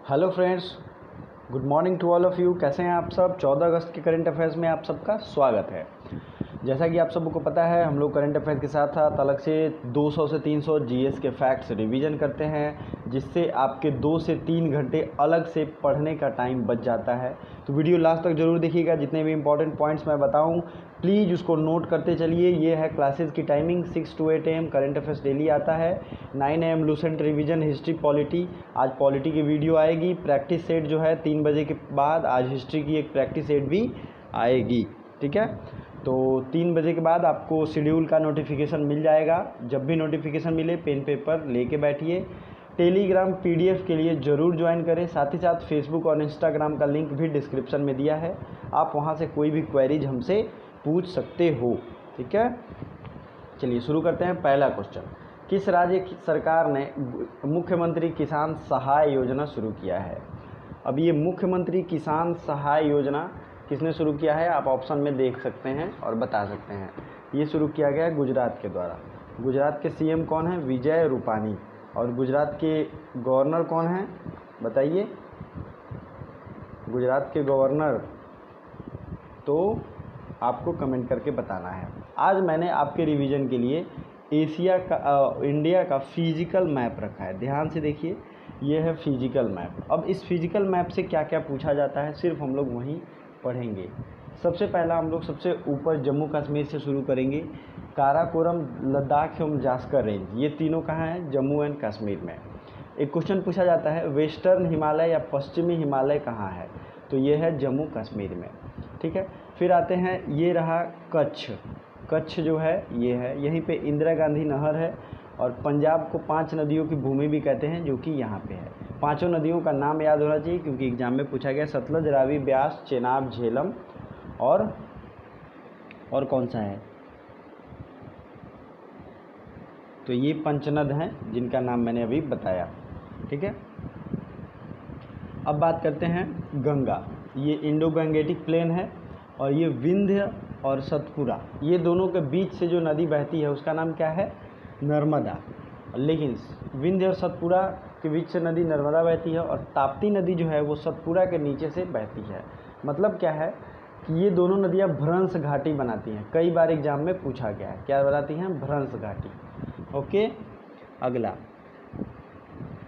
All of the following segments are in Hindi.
Hello friends, good morning to all of you. कैसे हैं आप सब। 14 अगस्त के करंट अफेयर्स में आप सबका स्वागत है। जैसा कि आप सबको पता है, हम लोग करंट अफेयर के साथ साथ अलग से 200 से 300 जीएस के फैक्ट्स रिवीजन करते हैं, जिससे आपके 2 से 3 घंटे अलग से पढ़ने का टाइम बच जाता है। तो वीडियो लास्ट तक ज़रूर देखिएगा। जितने भी इंपॉर्टेंट पॉइंट्स मैं बताऊं प्लीज़ उसको नोट करते चलिए। ये है क्लासेस की timing 6 to 8 AM current affairs daily आता है। 9 AM Lucent revision history polity. आज पॉलिटी की वीडियो आएगी। प्रैक्टिस सेट जो है 3 बजे के बाद आज हिस्ट्री की एक प्रैक्टिस सेट भी आएगी। ठीक है, तो 3 बजे के बाद आपको शेड्यूल का नोटिफिकेशन मिल जाएगा। जब भी नोटिफिकेशन मिले पेन पेपर लेके बैठिए। टेलीग्राम पीडीएफ के लिए ज़रूर ज्वाइन करें। साथ ही साथ फेसबुक और इंस्टाग्राम का लिंक भी डिस्क्रिप्शन में दिया है। आप वहां से कोई भी क्वेरीज हमसे पूछ सकते हो। ठीक है, चलिए शुरू करते हैं। पहला क्वेश्चन, किस राज्य की सरकार ने मुख्यमंत्री किसान सहाय योजना शुरू किया है। अब ये मुख्यमंत्री किसान सहाय योजना किसने शुरू किया है, आप ऑप्शन में देख सकते हैं और बता सकते हैं। ये शुरू किया गया है गुजरात के द्वारा। गुजरात के सीएम कौन है, विजय रूपानी। और गुजरात के गवर्नर कौन है बताइए, गुजरात के गवर्नर तो आपको कमेंट करके बताना है। आज मैंने आपके रिवीजन के लिए इंडिया का फिजिकल मैप रखा है। ध्यान से देखिए, ये है फिजिकल मैप। अब इस फिजिकल मैप से क्या क्या पूछा जाता है सिर्फ हम लोग वहीं पढ़ेंगे। सबसे पहला हम लोग सबसे ऊपर जम्मू कश्मीर से शुरू करेंगे। काराकोरम, लद्दाख एवं जास्कर रेंज, ये तीनों कहाँ हैं, जम्मू एंड कश्मीर में। एक क्वेश्चन पूछा जाता है वेस्टर्न हिमालय या पश्चिमी हिमालय कहाँ है, तो ये है जम्मू कश्मीर में। ठीक है, फिर आते हैं, ये रहा कच्छ। कच्छ जो है ये है, यहीं पे इंदिरा गांधी नहर है। और पंजाब को 5 नदियों की भूमि भी कहते हैं, जो कि यहाँ पे है। पांचों नदियों का नाम याद होना चाहिए क्योंकि एग्जाम में पूछा गया। सतलज, रावी, ब्यास, चेनाब, झेलम और कौन सा है, तो ये पंचनद हैं जिनका नाम मैंने अभी बताया। ठीक है, अब बात करते हैं गंगा। ये इंडो गंगेटिक प्लेन है और ये विंध्य और सतपुरा, ये दोनों के बीच से जो नदी बहती है उसका नाम क्या है, नर्मदा। लेकिन विंध्य और सतपुरा के बीच से नदी नर्मदा बहती है और ताप्ती नदी जो है वो सतपुरा के नीचे से बहती है। मतलब क्या है कि ये दोनों नदियाँ भ्रंश घाटी बनाती हैं। कई बार एग्जाम में पूछा गया है, क्या बनाती हैं, भ्रंश घाटी। ओके, अगला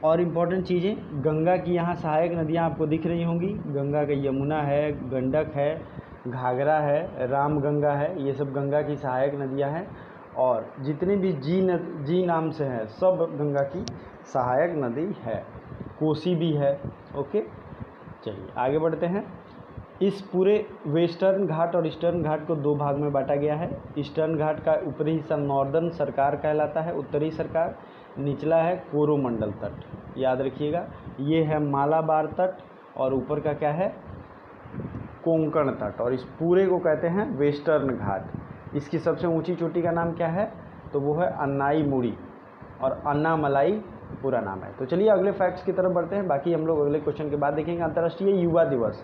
और इम्पॉर्टेंट चीज़ें, गंगा की यहाँ सहायक नदियाँ आपको दिख रही होंगी। गंगा का यमुना है, गंडक है, घाघरा है, रामगंगा है, ये सब गंगा की सहायक नदियाँ हैं। और जितने भी जी नाम से हैं सब गंगा की सहायक नदी है। कोसी भी है। ओके, चलिए आगे बढ़ते हैं। इस पूरे वेस्टर्न घाट और ईस्टर्न घाट को 2 भाग में बांटा गया है। ईस्टर्न घाट का ऊपरी हिस्सा नॉर्दर्न सरकार कहलाता है, उत्तरी सरकार। निचला है कोरोमंडल तट, याद रखिएगा। ये है मालाबार तट और ऊपर का क्या है, कोंकण तट। और इस पूरे को कहते हैं वेस्टर्न घाट। इसकी सबसे ऊंची चोटी का नाम क्या है, तो वो है अन्नाईमुड़ी और अन्नामलाई पूरा नाम है। तो चलिए अगले फैक्ट्स की तरफ बढ़ते हैं, बाकी हम लोग अगले क्वेश्चन के बाद देखेंगे। अंतर्राष्ट्रीय युवा दिवस,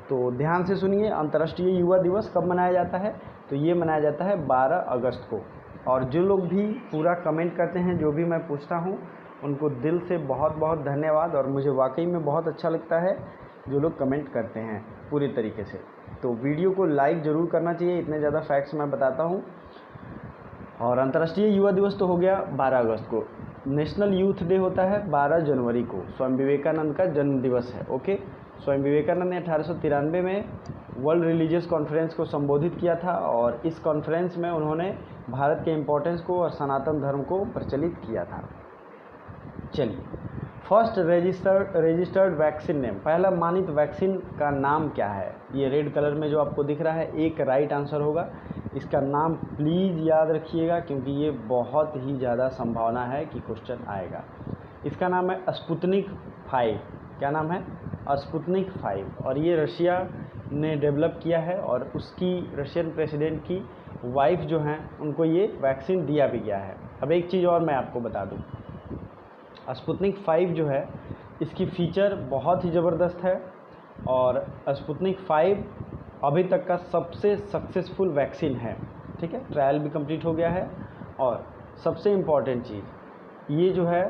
तो ध्यान से सुनिए। अंतर्राष्ट्रीय युवा दिवस कब मनाया जाता है, तो ये मनाया जाता है 12 अगस्त को। और जो लोग भी पूरा कमेंट करते हैं, जो भी मैं पूछता हूँ, उनको दिल से बहुत बहुत धन्यवाद। और मुझे वाकई में बहुत अच्छा लगता है जो लोग कमेंट करते हैं पूरी तरीके से। तो वीडियो को लाइक ज़रूर करना चाहिए, इतने ज़्यादा फैक्ट्स मैं बताता हूँ। और अंतर्राष्ट्रीय युवा दिवस तो हो गया 12 अगस्त को। नेशनल यूथ डे होता है 12 जनवरी को। स्वामी विवेकानंद का जन्म दिवस है। ओके, स्वामी विवेकानंद ने 1893 में वर्ल्ड रिलीजियस कॉन्फ्रेंस को संबोधित किया था और इस कॉन्फ्रेंस में उन्होंने भारत के इम्पोर्टेंस को और सनातन धर्म को प्रचलित किया था। चलिए, फर्स्ट रजिस्टर्ड वैक्सीन नेम, पहला मानित वैक्सीन का नाम क्या है। ये रेड कलर में जो आपको दिख रहा है, एक राइट आंसर होगा। इसका नाम प्लीज़ याद रखिएगा क्योंकि ये बहुत ही ज़्यादा संभावना है कि क्वेश्चन आएगा। इसका नाम है स्पुतनिक 5। क्या नाम है, स्पुतनिक 5। और ये रशिया ने डेवलप किया है और उसकी रशियन प्रेसिडेंट की वाइफ जो हैं उनको ये वैक्सीन दिया भी गया है। अब एक चीज़ और मैं आपको बता दूँ, स्पुतनिक 5 जो है इसकी फ़ीचर बहुत ही ज़बरदस्त है और स्पुतनिक 5 अभी तक का सबसे सक्सेसफुल वैक्सीन है। ठीक है, ट्रायल भी कंप्लीट हो गया है। और सबसे इम्पॉर्टेंट चीज़ ये जो है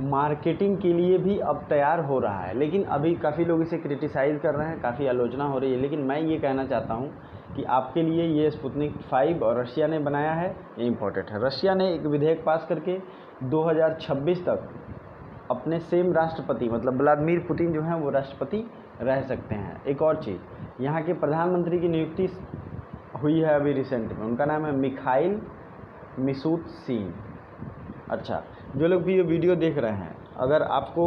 मार्केटिंग के लिए भी अब तैयार हो रहा है, लेकिन अभी काफ़ी लोग इसे क्रिटिसाइज़ कर रहे हैं, काफ़ी आलोचना हो रही है। लेकिन मैं ये कहना चाहता हूँ कि आपके लिए ये स्पुतनिक 5 और रशिया ने बनाया है, ये इम्पोर्टेंट है। रशिया ने एक विधेयक पास करके 2026 तक अपने सेम राष्ट्रपति मतलब व्लादिमीर पुतिन जो हैं वो राष्ट्रपति रह सकते हैं। एक और चीज़, यहाँ के प्रधानमंत्री की नियुक्ति हुई है अभी रिसेंट में, उनका नाम है मिखाइल मिशुस्तिन। अच्छा, जो लोग भी ये वीडियो देख रहे हैं, अगर आपको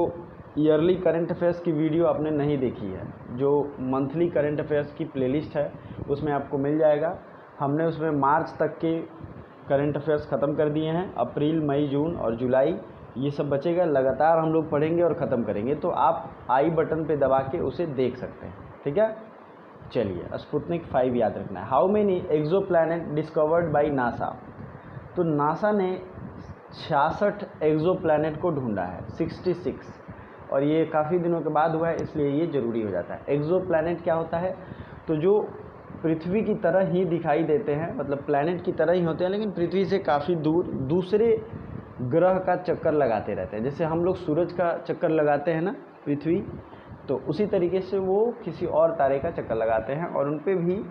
ईयरली करंट अफेयर्स की वीडियो आपने नहीं देखी है, जो मंथली करंट अफेयर्स की प्लेलिस्ट है उसमें आपको मिल जाएगा। हमने उसमें मार्च तक के करंट अफेयर्स ख़त्म कर दिए हैं। अप्रैल, मई, जून और जुलाई ये सब बचेगा, लगातार हम लोग पढ़ेंगे और ख़त्म करेंगे। तो आप आई बटन पे दबा के उसे देख सकते हैं, ठीक है। चलिए, स्पुतनिक 5 याद रखना है। How many exoplanet discovered by NASA. तो नासा ने 66 एक्सो प्लैनेट को ढूंढा है, 66, और ये काफ़ी दिनों के बाद हुआ है, इसलिए ये ज़रूरी हो जाता है। एक्सो प्लैनेट क्या होता है, तो जो पृथ्वी की तरह ही दिखाई देते हैं, मतलब प्लैनेट की तरह ही होते हैं लेकिन पृथ्वी से काफ़ी दूर दूसरे ग्रह का चक्कर लगाते रहते हैं। जैसे हम लोग सूरज का चक्कर लगाते हैं ना पृथ्वी, तो उसी तरीके से वो किसी और तारे का चक्कर लगाते हैं, और उन पे भी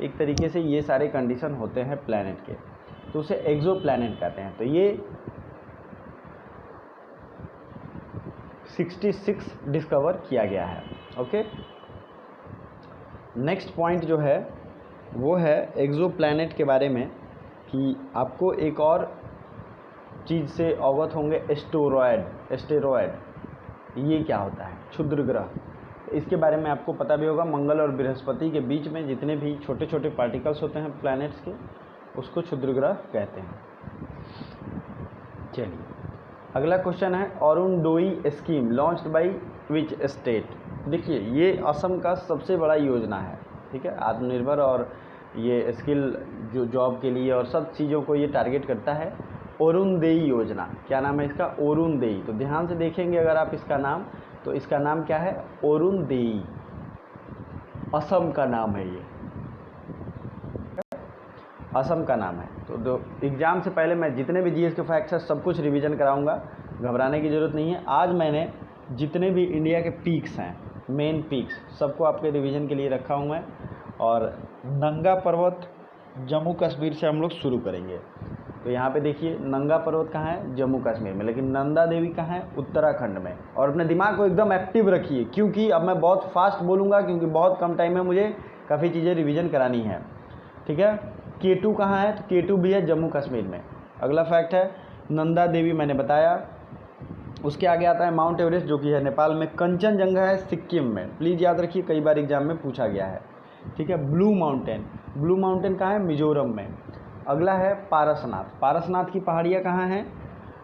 एक तरीके से ये सारे कंडीशन होते हैं प्लैनेट के, तो उसे एक्सो प्लैनेट कहते हैं। तो ये 66 डिस्कवर किया गया है। ओके, नेक्स्ट पॉइंट जो है वो है एक्सो प्लैनेट के बारे में, कि आपको एक और चीज़ से अवगत होंगे, एस्टेरॉयड। ये क्या होता है, क्षुद्र ग्रह। इसके बारे में आपको पता भी होगा, मंगल और बृहस्पति के बीच में जितने भी छोटे छोटे पार्टिकल्स होते हैं प्लैनेट्स के, उसको क्षुद्र ग्रह कहते हैं। चलिए, अगला क्वेश्चन है, Arunodaya scheme launched by which state. देखिए, ये असम का सबसे बड़ा योजना है, ठीक है। आत्मनिर्भर और ये स्किल जो जॉब के लिए और सब चीज़ों को ये टारगेट करता है। अरुणोदय योजना, क्या नाम है इसका, अरुणोदय। तो ध्यान से देखेंगे अगर आप इसका नाम, तो इसका नाम क्या है, अरुणोदय। असम का नाम है, ये असम का नाम है। तो एग्ज़ाम से पहले मैं जितने भी जीएस के फैक्ट्स हैं सब कुछ रिवीजन कराऊंगा, घबराने की ज़रूरत नहीं है। आज मैंने जितने भी इंडिया के पीक्स हैं, मेन पीक्स, सबको आपके रिवीजन के लिए रखा हूँ मैं। और नंगा पर्वत जम्मू कश्मीर से हम लोग शुरू करेंगे। तो यहाँ पे देखिए, नंगा पर्वत कहाँ है, जम्मू कश्मीर में, लेकिन नंदा देवी कहाँ है, उत्तराखंड में। और अपने दिमाग को एकदम एक्टिव रखिए, क्योंकि अब मैं बहुत फास्ट बोलूँगा, क्योंकि बहुत कम टाइम में मुझे काफ़ी चीज़ें रिवीजन करानी है, ठीक है। K2 कहाँ है, तो K2 भी है जम्मू कश्मीर में। अगला फैक्ट है, नंदा देवी मैंने बताया। उसके आगे आता है माउंट एवरेस्ट, जो कि है नेपाल में। कंचनजंगा है सिक्किम में, प्लीज़ याद रखिए, कई बार एग्जाम में पूछा गया है, ठीक है। ब्लू माउंटेन कहाँ है, मिजोरम में। अगला है पारसनाथ। पारसनाथ की पहाड़ियाँ कहाँ हैं,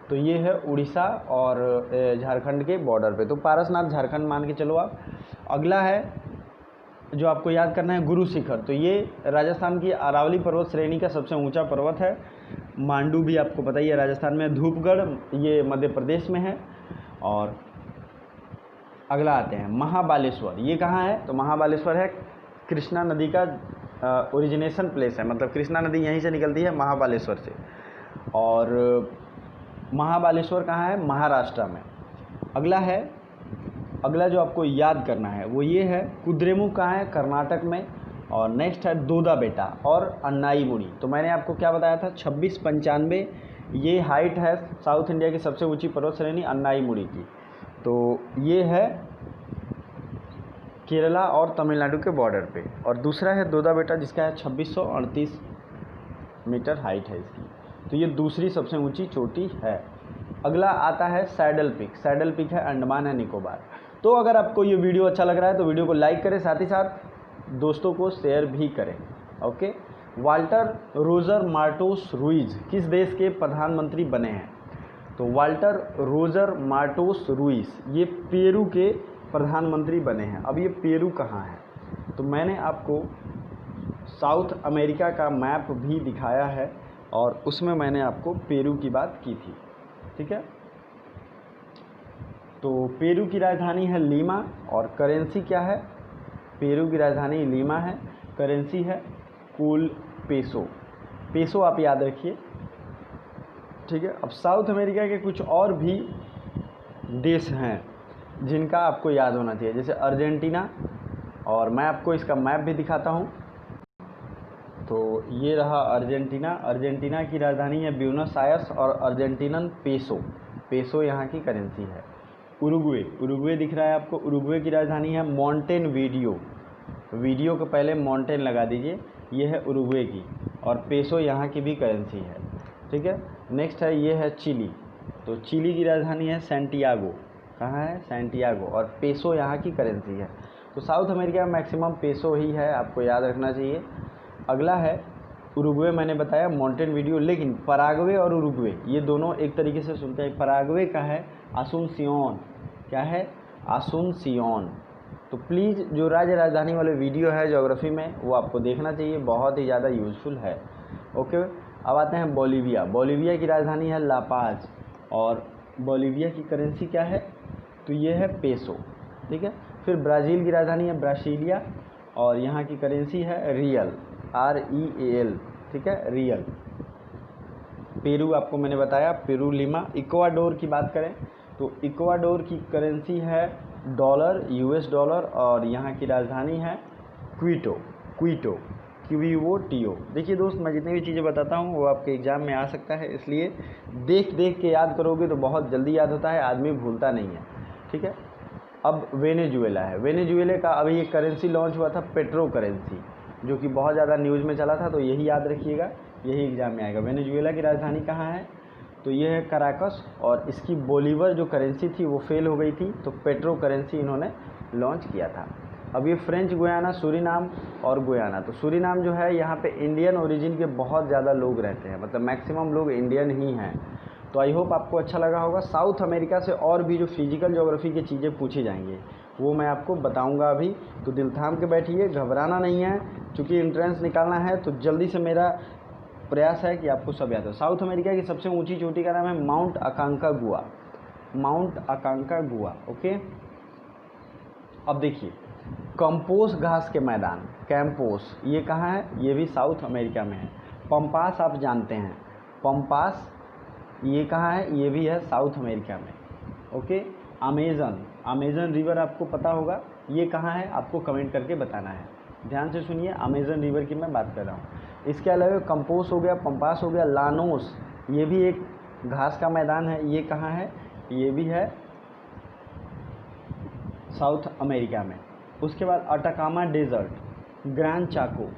तो ये है उड़ीसा और झारखंड के बॉर्डर पे। तो पारसनाथ झारखंड मान के चलो आप। अगला है जो आपको याद करना है, गुरु शिखर। तो ये राजस्थान की अरावली पर्वत श्रेणी का सबसे ऊंचा पर्वत है। मांडू भी आपको पता ही है राजस्थान में, धूपगढ़ ये मध्य प्रदेश में है। और अगला आते हैं महाबालेश्वर। ये कहाँ है, तो महाबालेश्वर है कृष्णा नदी का ओरिजिनेशन प्लेस है, मतलब कृष्णा नदी यहीं से निकलती है, महाबालेश्वर से। और महाबालेश्वर कहाँ है, महाराष्ट्र में। अगला जो आपको याद करना है वो ये है, कुद्रेमुख कहाँ है, कर्नाटक में। और नेक्स्ट है दोदा बेटा और अन्नाईमुड़ी। तो मैंने आपको क्या बताया था, 2695 ये हाइट है साउथ इंडिया की सबसे ऊंची पर्वत श्रेणी अन्नाईमुड़ी की। तो ये है केरला और तमिलनाडु के बॉर्डर पे। और दूसरा है दोदा बेटा, जिसका है 2638 मीटर हाइट है इसकी। तो ये दूसरी सबसे ऊंची चोटी है। अगला आता है सैडल पीक है अंडमान एंड निकोबार। तो अगर आपको ये वीडियो अच्छा लग रहा है तो वीडियो को लाइक करें, साथ ही साथ दोस्तों को शेयर भी करें। Okay, Walter Roger Martos Ruiz किस देश के प्रधानमंत्री बने हैं, तो वाल्टर रोजर मार्टोस रुइज ये पेरू के प्रधानमंत्री बने हैं। अब ये पेरू कहाँ है, तो मैंने आपको साउथ अमेरिका का मैप भी दिखाया है और उसमें मैंने आपको पेरू की बात की थी, ठीक है। तो पेरू की राजधानी है लीमा और करेंसी क्या है, पेरू की राजधानी लीमा है, करेंसी है कूल पेसो आप याद रखिए, ठीक है। अब साउथ अमेरिका के कुछ और भी देश हैं जिनका आपको याद होना चाहिए, जैसे अर्जेंटीना, और मैं आपको इसका मैप भी दिखाता हूँ। तो ये रहा अर्जेंटीना। अर्जेंटीना की राजधानी है ब्यूनस आयर्स और अर्जेंटीनन पेसो, पेसो यहाँ की करेंसी है। उरुग्वे, उरुग्वे दिख रहा है आपको, उरुग्वे की राजधानी है मोंटेनवीडियो, वीडियो के पहले माउंटेन लगा दीजिए, ये है उरुग्वे की, और पेसो यहाँ की भी करेंसी है, ठीक है। नेक्स्ट है, ये है चिली, तो चिली की राजधानी है सैंटियागो, कहाँ है, सैंटियागो, और पेसो यहाँ की करेंसी है। तो साउथ अमेरिका में मैक्सिमम पेसो ही है, आपको याद रखना चाहिए। अगला है उरुग्वे, मैंने बताया मोंटेनवीडियो, लेकिन पराग्वे और उरुग्वे ये दोनों एक तरीके से सुनते हैं। पराग्वे का है आसुनसियोन, क्या है, आसुनसियोन। तो प्लीज़ जो राज्य राजधानी वाले वीडियो है ज्योग्राफी में वो आपको देखना चाहिए, बहुत ही ज़्यादा यूज़फुल है। ओके, अब आते हैं बोलीविया। बोलीविया की राजधानी है लापाज, और बोलीविया की करेंसी क्या है, तो ये है पेसो, ठीक है। फिर ब्राज़ील की राजधानी है ब्रासीलिया, और यहाँ की करेंसी है रियल, REAL, ठीक है, रियल। पेरू आपको मैंने बताया, पेरू लिमा। इक्वाडोर की बात करें तो इक्वाडोर की करेंसी है डॉलर, US डॉलर, और यहाँ की राजधानी है क्विटो, क्विटो, QUOTO। देखिए दोस्त, मैं जितनी भी चीज़ें बताता हूँ वो आपके एग्ज़ाम में आ सकता है, इसलिए देख देख के याद करोगे तो बहुत जल्दी याद होता है, आदमी भूलता नहीं है, ठीक है। अब वेनेजुएला है। वेनेजुएला का अभी एक करेंसी लॉन्च हुआ था, पेट्रो करेंसी, जो कि बहुत ज़्यादा न्यूज़ में चला था, तो यही याद रखिएगा, यही एग्ज़ाम में आएगा। वेनेजुएला की राजधानी कहाँ है, तो ये है कराकस, और इसकी बोलीवर जो करेंसी थी वो फेल हो गई थी, तो पेट्रो करेंसी इन्होंने लॉन्च किया था। अब ये फ्रेंच गुयाना, सूरीनाम और गुयाना। तो सूरीनाम जो है, यहाँ पे इंडियन ओरिजिन के बहुत ज़्यादा लोग रहते हैं, मतलब मैक्सिमम लोग इंडियन ही हैं। तो आई होप आपको अच्छा लगा होगा। साउथ अमेरिका से और भी जो फिजिकल ज्योग्राफी की चीज़ें पूछी जाएंगी वो मैं आपको बताऊंगा अभी, तो दिल थाम के बैठिए, घबराना नहीं है, क्योंकि एंट्रेंस निकालना है, तो जल्दी से मेरा प्रयास है कि आपको सब याद हो। साउथ अमेरिका की सबसे ऊंची चोटी का नाम है माउंट अकांकागुआ, माउंट अकांकागुआ, ओके। अब देखिए, कंपोस घास के मैदान, कैंपोस, ये कहाँ है, ये भी साउथ अमेरिका में है। पंपास आप जानते हैं, पंपास ये कहाँ है, ये भी है साउथ अमेरिका में, ओके। अमेज़न, अमेज़न रिवर आपको पता होगा, ये कहाँ है, आपको कमेंट करके बताना है। ध्यान से सुनिए, अमेज़न रिवर की मैं बात कर रहा हूँ। इसके अलावा कंपोस हो गया, पंपास हो गया, लानोस, ये भी एक घास का मैदान है, ये कहाँ है, ये भी है साउथ अमेरिका में। उसके बाद अटाकामा डेजर्ट, ग्रैंड चाको,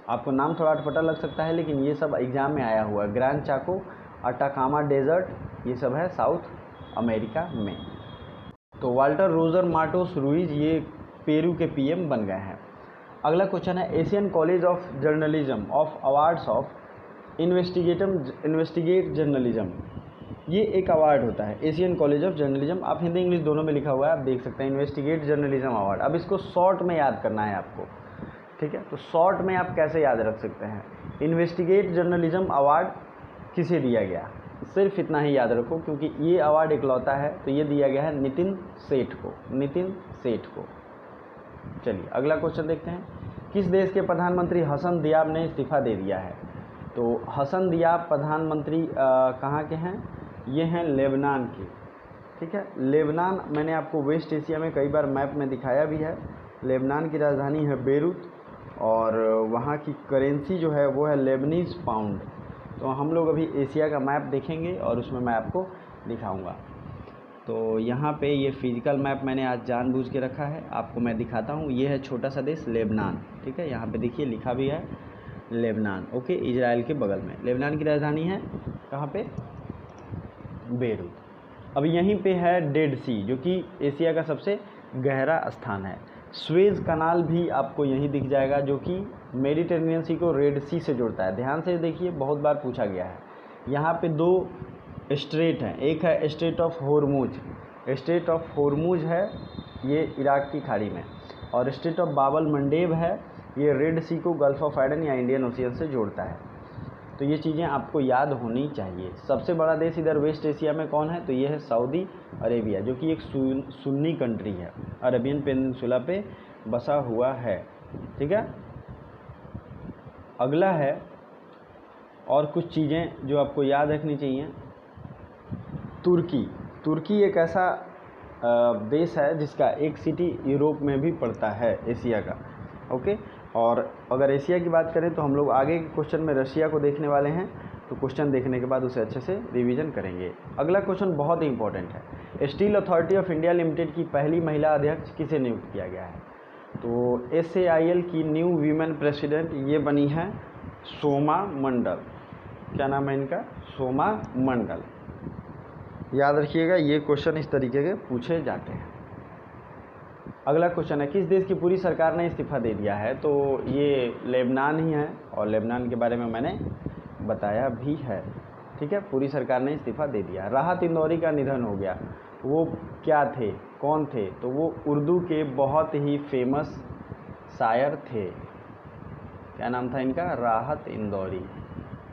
आपको नाम थोड़ा अटपटा लग सकता है, लेकिन ये सब एग्ज़ाम में आया हुआ है। ग्रैंड चाको, अटाकामा डेजर्ट, ये सब है साउथ अमेरिका में। तो वाल्टर रोजर मार्टोस रुइज ये पेरू के PM बन गए हैं। अगला क्वेश्चन है, Asian college of journalism of awards of investigate journalism, ये एक अवार्ड होता है, एशियन कॉलेज ऑफ जर्नलिज्म, आप हिंदी इंग्लिश दोनों में लिखा हुआ है, आप देख सकते हैं, इन्वेस्टिगेट जर्नलिज्म अवार्ड। अब इसको शॉर्ट में याद करना है आपको, ठीक है। तो शॉर्ट में आप कैसे याद रख सकते हैं, इन्वेस्टिगेट जर्नलिज्म अवार्ड किसे दिया गया, सिर्फ इतना ही याद रखो, क्योंकि ये अवार्ड इकलौता है, तो ये दिया गया है नितिन सेठ को, नितिन सेठ को। चलिए अगला क्वेश्चन देखते हैं, किस देश के प्रधानमंत्री हसन दियाब ने इस्तीफ़ा दे दिया है। तो हसन दियाब प्रधानमंत्री कहाँ के हैं, ये हैं लेबनान के, ठीक है। लेबनान मैंने आपको वेस्ट एशिया में कई बार मैप में दिखाया भी है। लेबनान की राजधानी है बेरूत, और वहाँ की करेंसी जो है वो है लेबनीज़ पाउंड। तो हम लोग अभी एशिया का मैप देखेंगे और उसमें मैं आपको दिखाऊंगा। तो यहाँ पे ये फिजिकल मैप मैंने आज जानबूझ के रखा है, आपको मैं दिखाता हूँ। ये है छोटा सा देश लेबनान, ठीक है, यहाँ पे देखिए लिखा भी है लेबनान, ओके, इजराइल के बगल में। लेबनान की राजधानी है कहाँ पे, बेरूत। अब यहीं पे है डेड सी, जो कि एशिया का सबसे गहरा स्थान है। स्वेज कनाल भी आपको यहीं दिख जाएगा, जो कि मेडिटेरेनियन सी को रेड सी से जोड़ता है। ध्यान से देखिए, बहुत बार पूछा गया है। यहाँ पे दो स्ट्रेट हैं, एक है straight of Hormuz, straight of Hormuz है ये इराक की खाड़ी में, और स्ट्रेट ऑफ बाबल मंडेब है, ये रेड सी को गल्फ ऑफ एडन या इंडियन ओशियन से जोड़ता है। तो ये चीज़ें आपको याद होनी चाहिए। सबसे बड़ा देश इधर वेस्ट एशिया में कौन है, तो ये है सऊदी अरेबिया, जो कि एक सुन्नी कंट्री है, अरेबियन पेनिनसुला पे बसा हुआ है, ठीक है। अगला है, और कुछ चीज़ें जो आपको याद रखनी चाहिए, तुर्की। तुर्की एक ऐसा देश है जिसका एक सिटी यूरोप में भी पड़ता है, एशिया का। ओके, और अगर एशिया की बात करें तो हम लोग आगे के क्वेश्चन में रशिया को देखने वाले हैं, तो क्वेश्चन देखने के बाद उसे अच्छे से रिवीजन करेंगे। अगला क्वेश्चन बहुत ही इंपॉर्टेंट है। Steel authority of India limited की पहली महिला अध्यक्ष किसे नियुक्त किया गया है? तो SAIL की न्यू वीमेन प्रेसिडेंट ये बनी है सोमा मंडल। क्या नाम है इनका? सोमा मंडल। याद रखिएगा, ये क्वेश्चन इस तरीके के पूछे जाते हैं। अगला क्वेश्चन है, किस देश की पूरी सरकार ने इस्तीफा दे दिया है? तो ये लेबनान ही है, और लेबनान के बारे में मैंने बताया भी है। ठीक है, पूरी सरकार ने इस्तीफा दे दिया। राहत इंदौरी का निधन हो गया। वो क्या थे, कौन थे? तो वो उर्दू के बहुत ही फेमस शायर थे। क्या नाम था इनका? राहत इंदौरी।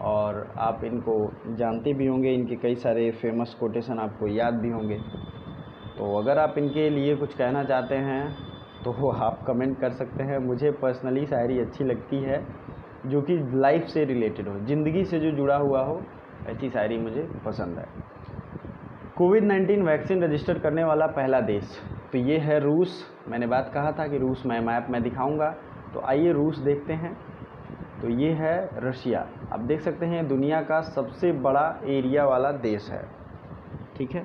और आप इनको जानते भी होंगे, इनके कई सारे फेमस कोटेशन आपको याद भी होंगे। तो अगर आप इनके लिए कुछ कहना चाहते हैं तो आप कमेंट कर सकते हैं। मुझे पर्सनली शायरी अच्छी लगती है जो कि लाइफ से रिलेटेड हो, ज़िंदगी से जो जुड़ा हुआ हो, ऐसी शायरी मुझे पसंद है। कोविड-19 वैक्सीन रजिस्टर करने वाला पहला देश, तो ये है रूस। मैंने बात कहा था कि रूस मैं मैप में दिखाऊंगा, तो आइए रूस देखते हैं। तो ये है रशिया। आप देख सकते हैं दुनिया का सबसे बड़ा एरिया वाला देश है। ठीक है,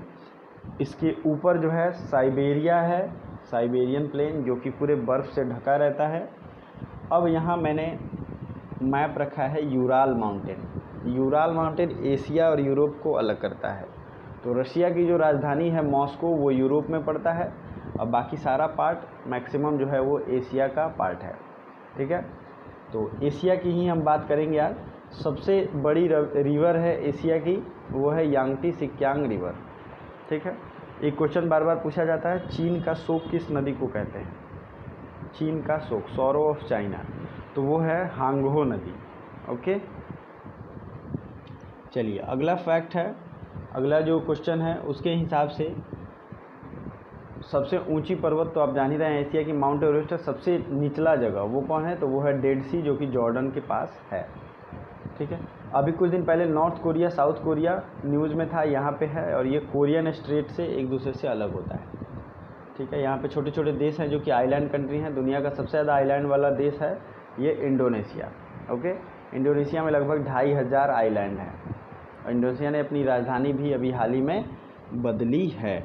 इसके ऊपर जो है साइबेरिया है, साइबेरियन प्लेन, जो कि पूरे बर्फ़ से ढका रहता है। अब यहाँ मैंने मैप रखा है Ural mountain. Ural mountain Asia और यूरोप को अलग करता है। तो रशिया की जो राजधानी है मॉस्को, वो यूरोप में पड़ता है, और बाकी सारा पार्ट मैक्सिमम जो है वो एशिया का पार्ट है। ठीक है, तो एशिया की ही हम बात करेंगे आज। सबसे बड़ी रिवर है एशिया की, वो है यांगटी सिक्यांग रिवर। ठीक है, एक क्वेश्चन बार बार पूछा जाता है, चीन का शोक किस नदी को कहते हैं? चीन का शोक, सॉरो ऑफ चाइना, तो वो है हांगहो नदी। ओके, चलिए अगला फैक्ट है, अगला जो क्वेश्चन है उसके हिसाब से सबसे ऊंची पर्वत तो आप जान ही रहे हैं एशिया की माउंट एवरेस्ट है। सबसे निचला जगह वो कौन है? तो वो है डेड सी, जो कि जॉर्डन के पास है। ठीक है, अभी कुछ दिन पहले north Korea south Korea news में था, यहाँ पे है, और ये कोरियन स्ट्रेट से एक दूसरे से अलग होता है। ठीक है, यहाँ पे छोटे छोटे देश हैं जो कि आइलैंड कंट्री हैं। दुनिया का सबसे ज़्यादा आइलैंड वाला देश है ये इंडोनेशिया। ओके, इंडोनेशिया में लगभग 2500 आइलैंड हैं, और इंडोनेशिया ने अपनी राजधानी भी अभी हाल ही में बदली है।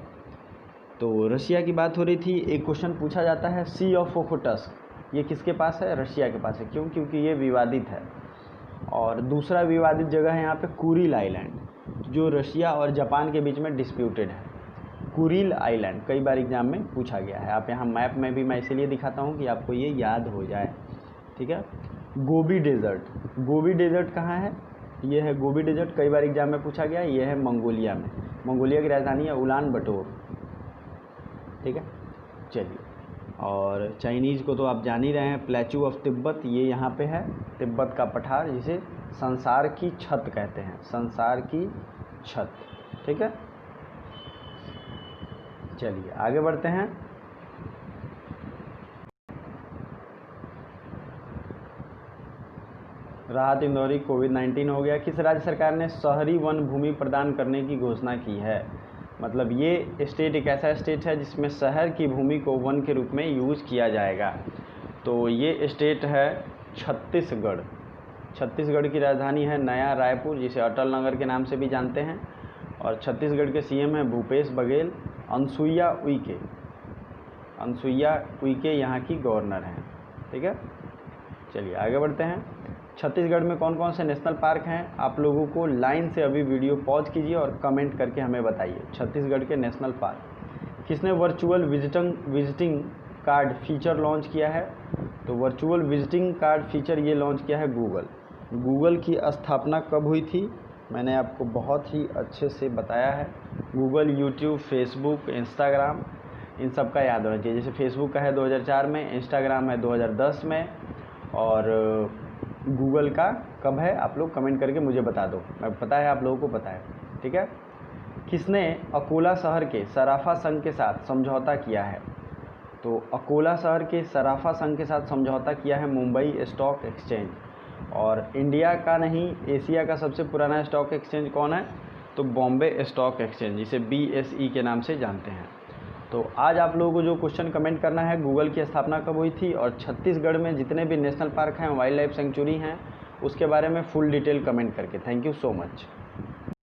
तो रशिया की बात हो रही थी। एक क्वेश्चन पूछा जाता है, सी ऑफ ओखोटस्क ये किसके पास है? रशिया के पास है। क्यों? क्योंकि ये विवादित है। और दूसरा विवादित जगह है यहाँ पे कुरिल आइलैंड, जो रशिया और जापान के बीच में डिस्प्यूटेड है। कुरिल आइलैंड कई बार एग्जाम में पूछा गया है। आप यहाँ मैप में भी मैं इसीलिए दिखाता हूँ कि आपको ये याद हो जाए। ठीक है, गोबी डेजर्ट, गोबी डेजर्ट कहाँ है? ये है गोबी डेजर्ट, कई बार एग्जाम में पूछा गया। ये है मंगोलिया में, मंगोलिया की राजधानी है उलान बटोर। ठीक है, चलिए, और चाइनीज़ को तो आप जान ही रहे हैं, प्लेचू ऑफ तिब्बत, ये यहाँ पे है, तिब्बत का पठार, जिसे संसार की छत कहते हैं, संसार की छत। ठीक है, चलिए आगे बढ़ते हैं। राहत इंदौरी, कोविड-19 हो गया। किस राज्य सरकार ने शहरी वन भूमि प्रदान करने की घोषणा की है? मतलब ये स्टेट एक ऐसा स्टेट है जिसमें शहर की भूमि को वन के रूप में यूज़ किया जाएगा। तो ये स्टेट है छत्तीसगढ़। छत्तीसगढ़ की राजधानी है नया रायपुर, जिसे अटल नगर के नाम से भी जानते हैं, और छत्तीसगढ़ के सीएम हैं भूपेश बघेल। अनसुईया उइके, अनसुईया उइके यहाँ की गवर्नर हैं। ठीक है, चलिए आगे बढ़ते हैं। छत्तीसगढ़ में कौन कौन से नेशनल पार्क हैं? आप लोगों को लाइन से अभी वीडियो पॉज कीजिए और कमेंट करके हमें बताइए छत्तीसगढ़ के नेशनल पार्क। किसने virtual visiting card feature launch किया है? तो वर्चुअल विजिटिंग कार्ड फीचर ये लॉन्च किया है गूगल। गूगल की स्थापना कब हुई थी? मैंने आपको बहुत ही अच्छे से बताया है। गूगल, यूट्यूब, फेसबुक, इंस्टाग्राम, इन सब का याद होना चाहिए। जैसे फेसबुक का है 2004 में, इंस्टाग्राम है 2010 में, और गूगल का कब है? आप लोग कमेंट करके मुझे बता दो, मैं पता है आप लोगों को पता है। ठीक है, किसने अकोला शहर के सराफा संघ के साथ समझौता किया है? तो अकोला शहर के सराफा संघ के साथ समझौता किया है मुंबई स्टॉक एक्सचेंज। और इंडिया का नहीं, एशिया का सबसे पुराना स्टॉक एक्सचेंज कौन है? तो बॉम्बे स्टॉक एक्सचेंज, जिसे BSE के नाम से जानते हैं। तो आज आप लोगों को जो क्वेश्चन कमेंट करना है, गूगल की स्थापना कब हुई थी और छत्तीसगढ़ में जितने भी नेशनल पार्क हैं, वाइल्ड लाइफ सेंचुरी हैं, उसके बारे में फुल डिटेल कमेंट करके। Thank you so much.